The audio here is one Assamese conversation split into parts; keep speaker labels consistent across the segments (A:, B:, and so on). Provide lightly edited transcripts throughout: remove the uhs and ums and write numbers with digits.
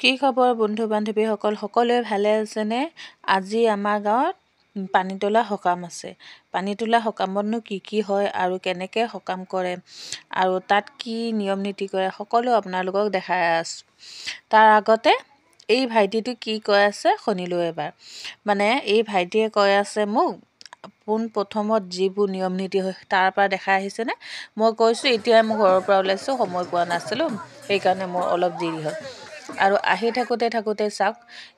A: কি খবৰ বন্ধু বান্ধৱীসকল, সকলোৱে ভালে আছেনে? আজি আমাৰ গাঁৱত পানী তোলা সকাম আছে। পানী তোলা সকামতনো কি হয় আৰু কেনেকৈ সকাম কৰে আৰু তাত কি নিয়ম নীতি কৰে সকলো আপোনালোকক দেখাই আছোঁ। তাৰ আগতে এই ভাইটিটো কি কৈ আছে শুনিলোঁ এবাৰ। মানে এই ভাইটিয়ে কৈ আছে মোক পোনপ্ৰথমত যিবোৰ নিয়ম নীতি হয় তাৰ পৰা দেখাই আহিছেনে। মই কৈছোঁ এতিয়াই মই ঘৰৰ পৰা ওলাইছোঁ, সময় পোৱা নাছিলোঁ, সেইকাৰণে মোৰ অলপ দেৰি হ'ল। আৰু আহি থাকোঁতে চাওক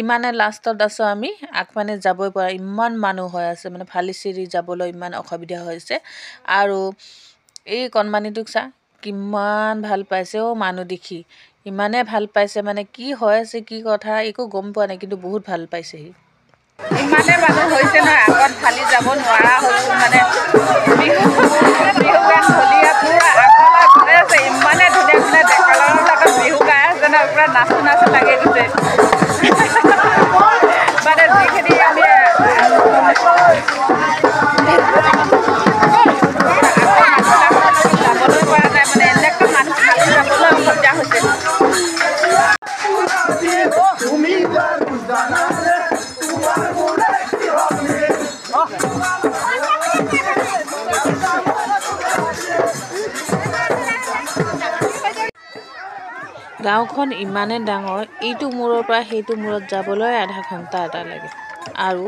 A: ইমানে লাষ্টত আছোঁ আমি, আগমানে যাবই পৰা ইমান মানুহ হৈ আছে, মানে ফালি চিৰি যাবলৈ ইমান অসুবিধা হৈছে। আৰু এই কণমানিটোক চা কিমান ভাল পাইছে মানুহ দেখি, ইমানে ভাল পাইছে, মানে কি হৈ আছে কি কথা একো গম পোৱা নাই, কিন্তু বহুত ভাল পাইছে সি। ইমানে মানুহ হৈছে নহয়, আগত ফালি যাব নোৱাৰা হৈছোঁ, মানে বিহু গান ঢুলীয়া পূৰা আগলৈ গৈ আছে, ইমানে ধুনীয়া ডেকা ল'ৰাবিলাকত বিহু গাই আছে নহয়, পূৰা নাচো লাগি গৈছে। মানে যিখিনি আমি যাবলৈ পৰা নাই, মানে এনেকৈ মানুহ ফালি যাবলৈ অসুবিধা হৈছে। গাঁওখন ইমানে ডাঙৰ, এইটো মূৰৰ পৰা সেইটো মূৰত যাবলৈ আধা ঘণ্টা এটা লাগে। আৰু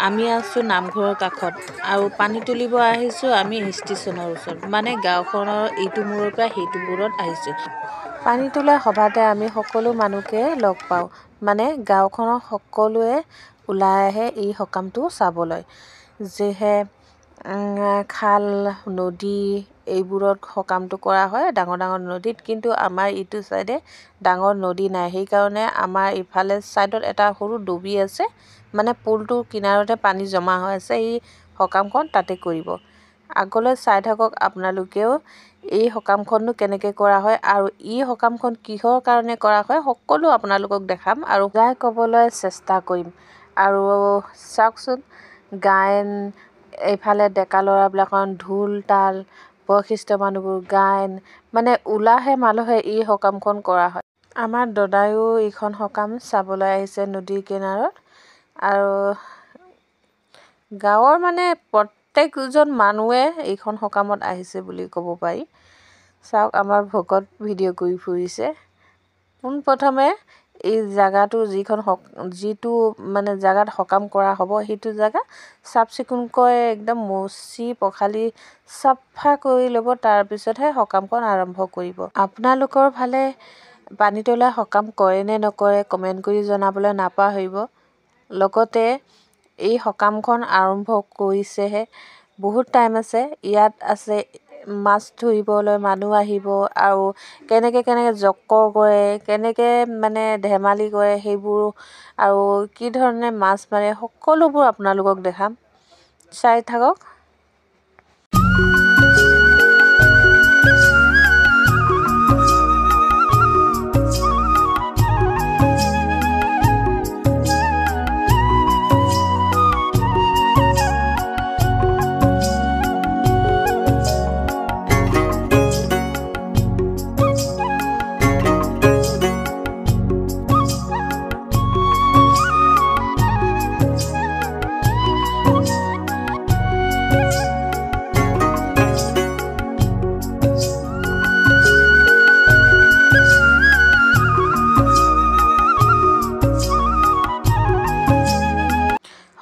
A: আমি আছোঁ নামঘৰৰ কাষত, আৰু পানী তুলিব আহিছোঁ আমি ষ্টেচনৰ ওচৰত, মানে গাঁওখনৰ এইটো মূৰৰ পৰা সেইটো মূৰত আহিছোঁ। পানী তোলা সভাতে আমি সকলো মানুহকে লগ পাওঁ, মানে গাঁওখনৰ সকলোৱে ওলাই আহে এই সকামটো চাবলৈ। যিহে খাল নদী এইবোৰত সকামটো কৰা হয়, ডাঙৰ নদীত, কিন্তু আমাৰ ইটো ছাইডে ডাঙৰ নদী নাই, সেইকাৰণে আমাৰ ইফালে ছাইডত এটা সৰু ডুবি আছে, মানে পুলটোৰ কিনাৰতে পানী জমা হৈ আছে। এই সকামখন তাতে কৰিব। আগলৈ চাই থাকক আপোনালোকেও এই সকামখননো কেনেকৈ কৰা হয় আৰু এই সকামখন কিহৰ কাৰণে কৰা হয় সকলো আপোনালোকক দেখাম আৰু গাই ক'বলৈ চেষ্টা কৰিম। আৰু চাওকচোন গায়ন, এইফালে ডেকা ল'ৰাবিলাকৰ ঢোল তাল, বয়সস্থ মানুহবোৰ গায়ন, মানে উলাহে মালহে এই সকামখন কৰা হয়। আমাৰ দদায়ো এইখন সকাম চাবলৈ আহিছে নদীৰ কিনাৰত, আৰু গাঁৱৰ মানে প্ৰত্যেকজন মানুহে এইখন সকামত আহিছে বুলি ক'ব পাৰি। চাওক আমাৰ ভকত ভিডিঅ' কৰি ফুৰিছে। পোনপ্ৰথমে এই জেগাটো যিটো মানে জেগাত সকাম কৰা হ'ব, সেইটো জেগা চাফ চিকুণকৈ একদম মচি পখালি চাফা কৰি ল'ব, তাৰপিছতহে সকামখন আৰম্ভ কৰিব। আপোনালোকৰ ফালে পানী তোলা সকাম কৰে নে নকৰে কমেণ্ট কৰি জনাবলৈ নাপাহৰিব। লগতে এই সকামখন আৰম্ভ কৰিছেহে, বহুত টাইম আছে। ইয়াত আছে মাছ ধৰিবলৈ মানুহ আহিব, আৰু কেনেকৈ জকৰ কৰে, কেনেকৈ মানে ধেমালি কৰে সেইবোৰ, আৰু কি ধৰণে মাছ মাৰে সকলোবোৰ আপোনালোকক দেখাম, চাই থাকক।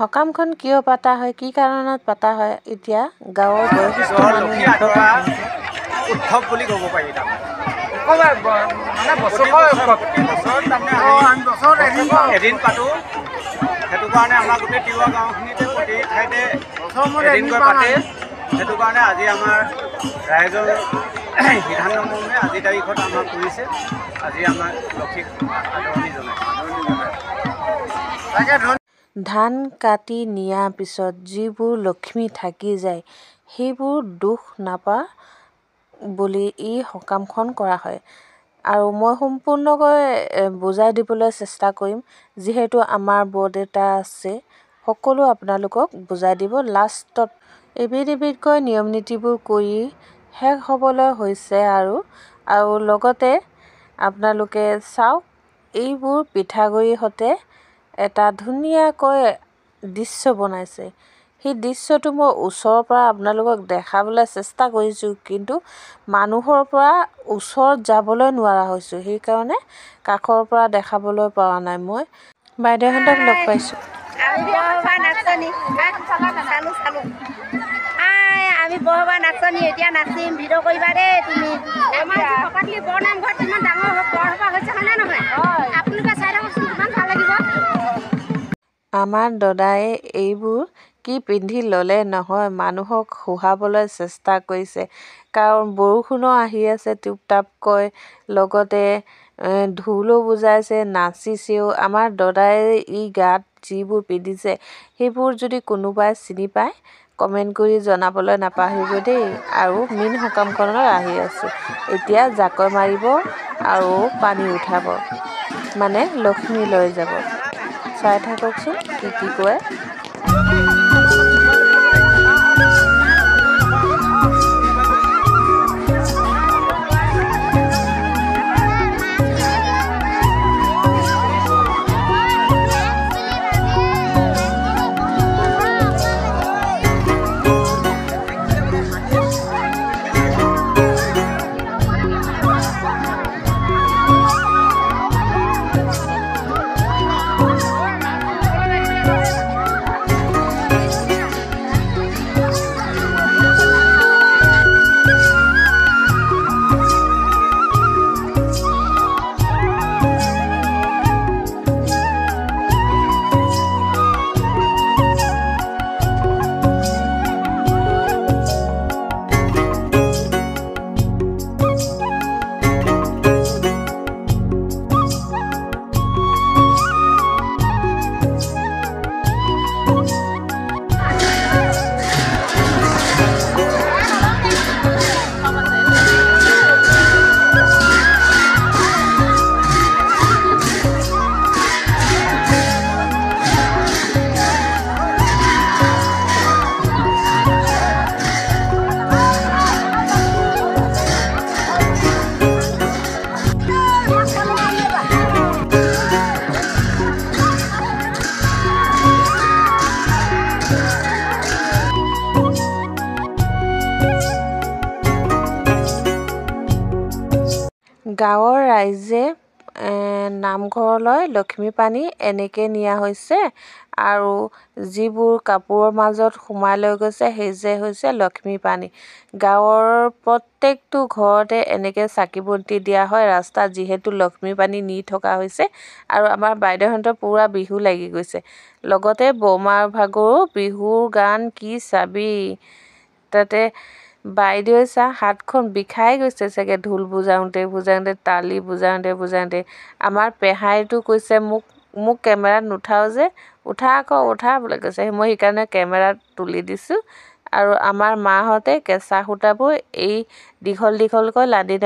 A: সকামখন কিয় পতা হয়, কি কাৰণত পতা হয়, এতিয়া গাঁৱৰ বয়সস্থ
B: উৎসৱ বুলি ক'ব পাৰি। এদিন পাতোঁ, সেইটো কাৰণে আমাৰ গোটেই তিৱা গাঁওখিনিতে প্ৰতি ঠাইতে এদিনকৈ পাতে। সেইটো কাৰণে আজি আমাৰ ৰাইজৰ সিদ্ধান্ত মৰ্মে আজিৰ তাৰিখত আমাৰ কৰিছে। আজি আমাৰ লক্ষীক আদৰণি জনাইছে।
A: ধান কাটি নিয়াৰ পিছত যিবোৰ লক্ষ্মী থাকি যায়, সেইবোৰ দুখ নাপা বুলি এই সকামখন কৰা হয়। আৰু মই সম্পূৰ্ণকৈ বুজাই দিবলৈ চেষ্টা কৰিম, যিহেতু আমাৰ বৰদেউতা আছে, সকলো আপোনালোকক বুজাই দিব। লাষ্টত এবিধকৈ নিয়ম নীতিবোৰ কৰি শেষ হ'বলৈ হৈছে। আৰু লগতে আপোনালোকে চাওক এইবোৰ পিঠাগুড়িহঁতে এটা ধুনীয়াকৈ দৃশ্য বনাইছে। সেই দৃশ্যটো মই ওচৰৰ পৰা আপোনালোকক দেখাবলৈ চেষ্টা কৰিছোঁ, কিন্তু মানুহৰ পৰা ওচৰত যাবলৈ নোৱাৰা হৈছোঁ। সেইকাৰণে কাষৰ পৰা দেখাবলৈ পৰা নাই। মই বাইদেউহঁতক লগ পাইছোঁ।
C: আমি বহবা নাচনি এতিয়া নাচিম, ভিডিঅ' কৰিবা দেই তুমি। আমাৰ কপাতলি বৰ নামঘৰত কিমান ডাঙৰ বৰসভা হৈছে, হয়নে নহয়? আপোনালোকে চাই থাককচোন, কিমান ভাল লাগিব।
A: আমাৰ দদাই এইবোৰ কি পিন্ধি ল'লে নহয়, মানুহক শুহাবলৈ চেষ্টা কৰিছে। কাৰণ বৰষুণো আহি আছে টিপ-টাপকৈ, লগতে ঢোলো বজাইছে, নাচিছেও। আমাৰ দদাই গাত যিবোৰ পিন্ধিছে সেইবোৰ যদি কোনোবাই চিনি পায় কমেণ্ট কৰি জনাবলৈ নাপাহৰিব দেই। আৰু মীন সকামখনত আহি আছোঁ। এতিয়া জাকৈ মাৰিব আৰু পানী উঠাব, মানে লক্ষ্মী লৈ যাব। চাই থাককচোন কি কয়। গাঁৱৰ ৰাইজে নামঘৰলৈ লক্ষ্মী পানী এনেকৈ নিয়া হৈছে, আৰু যিবোৰ কাপোৰৰ মাজত সোমাই লৈ গৈছে সেই হৈছে লক্ষ্মী পানী। গাঁৱৰ প্ৰত্যেকটো ঘৰতে এনেকৈ চাকি বন্তি দিয়া হয় ৰাস্তাত, যিহেতু লক্ষ্মী পানী নি থকা হৈছে। আৰু আমাৰ বাইদেউহঁতৰ পূৰা বিহু লাগি গৈছে। লগতে বৌমাৰ ভাগৰো বিহুৰ গান কি চাবি। তাতে বাইদেউৱে চা হাতখন বিষাই গৈছে চাগে, ঢোল বজাওঁতে, তালি বজাওঁতে। আমাৰ পেহাইটো কৈছে মোক কেমেৰাত নুঠাও যে, উঠা বুলি কৈছে। মই সেইকাৰণে কেমেৰাত তুলি দিছোঁ। আৰু আমাৰ মাহঁতে কেঁচা সূতাবোৰ এই দীঘলকৈ লাদি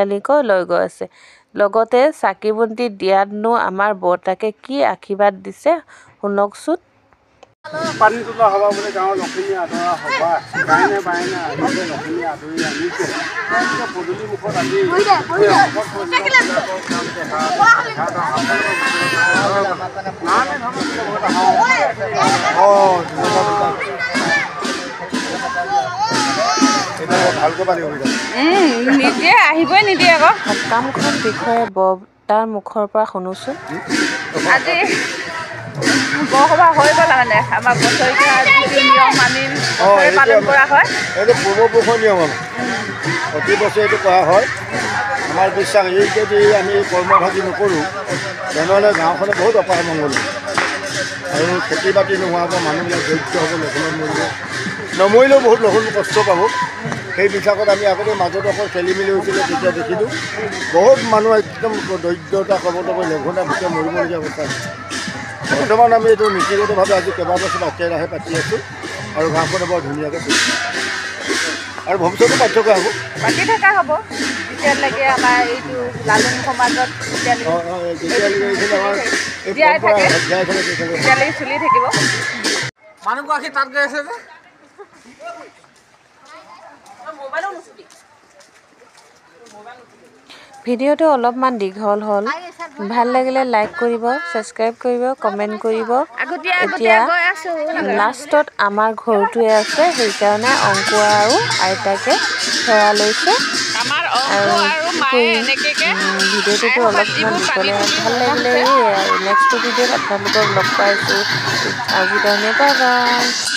A: লৈ গৈ আছে। লগতে চাকি বন্তি দিয়াতনো আমাৰ বৰ্তাকে কি আশীৰ্বাদ দিছে শুনকচোন।
B: পানী তোলা সভা বোলে গাঁৱৰ লক্ষ্মী আদৰা সভা, গায়নে বায়নে আহিছে লক্ষ্মী আদৰি আনিছে। পদূলি মুখত আজি
C: নিদিয়ে, আহিবই নিদিয়ে আকৌ।
A: সকামখন বিষয়ে বৰ্তাৰ মুখৰ পৰা শুনোচোন।
C: আজি বৰসভা হৈ গ'ল মানে, আমাৰ বছৰেকীয়া যিটো নিয়ম আমি পালন কৰা হয়।
D: এইটো পূৰ্বপুৰুষৰ নিয়ম আমাৰ, প্ৰতি বছৰে এইটো কৰা হয়। আমাৰ বিশ্বাস এই যদি আমি কৰ্মভাগী নকৰোঁ তেনেহ'লে গাঁওখনে বহুত অপায় মংগল আৰু খেতি বাতি নোহোৱা হ'ব, মানুহবিলাক দৰিদ্ৰ হ'ব, লঘোণত মৰিব, নমৰিলেও বহুত লঘোণ কষ্ট পাব। সেই বিশ্বাসত আমি আগতে মাজত অকল খেলি মেলি হৈছিলে, তেতিয়া দেখিলোঁ বহুত মানুহ একদম দৰিদ্ৰতা কবলকৈ লঘোণে ভোকে মৰিবলগীয়া অৱস্থা। বৰ্তমান আমি এইটো নীতিগতভাৱে আজি কেইবাবছৰ একেৰাহে পাতি আছোঁ আৰু গাঁওখনে বৰ ধুনীয়াকৈ চলিছে। আৰু ভৱিষ্যতো পাৰ্থক্য হ'ব,
C: পাতি থকা হ'ব যেতিয়ালৈকে আমাৰ এইটো লালুং সমাজত জীয়াই থাকে তেতিয়ালৈকে চলি থাকিব।
B: মানুহগৰাকী তাত গৈ আছে যে
A: ভিডিঅ'টো অলপমান দীঘল হ'ল ভাল লাগিলে লাইক কৰিব ছাবস্ক্ৰাইব কৰিব কমেণ্ট কৰিব এতিয়া লাষ্টত আমাৰ ঘৰটোৱে আছে সেইকাৰণে অংকু আৰু আইতাকে সেৱা লৈছে আৰু ভিডিঅ'টোতো অলপমান দীঘলে ভাল লাগিলে আৰু নেক্সট ভিডিঅ'ত আপোনালোকক লগ পাইছোঁ আজিৰ কাৰণে বাই বাই।